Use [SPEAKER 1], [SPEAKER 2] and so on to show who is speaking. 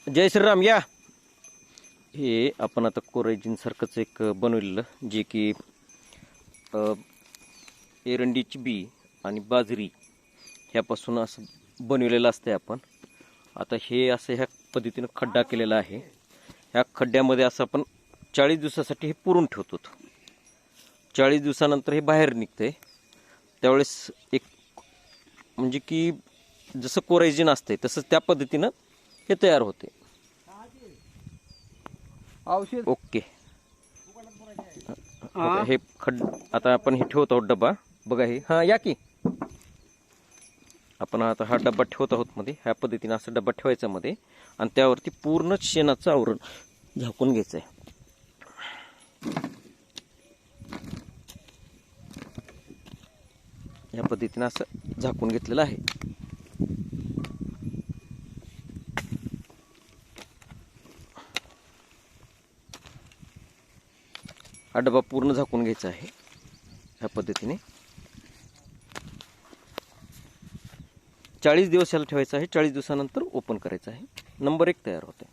[SPEAKER 1] जय श्रीराम या. हे आपण आता कोरायजिन सारखंच एक बनवलेलं जे की एरंडीची बी आणि बाजरी ह्यापासून असं बनवलेलं असते. आपण आता हे असं ह्या पद्धतीनं खड्डा केलेला आहे. ह्या खड्ड्यामध्ये असं आपण 40 दिवसासाठी हे पुरून ठेवतो. 40 दिवसानंतर हे बाहेर निघते. त्यावेळेस एक म्हणजे की जसं कोरायजिन असते तसंच त्या पद्धतीनं हे तयार होते.
[SPEAKER 2] औषध
[SPEAKER 1] ओके. हे आता आपण हे ठेवत आहोत डबा. बघा हे हां या की आपण आता हा डबा ठेवत आहोत मध्ये. ह्या पद्धतीने असं डबा ठेवायचा मध्ये आणि त्यावरती पूर्ण शेणाचं आवरण झाकून घ्यायचं आहे. या पद्धतीने असं झाकून घेतलेलं आहे. हा डबा पूर्ण झाकून घ्यायचा आहे. ह्या पद्धतीने 40 दिवस याला ठेवायचं आहे. 40 दिवसानंतर ओपन करायचं आहे. नंबर 1 तयार होते.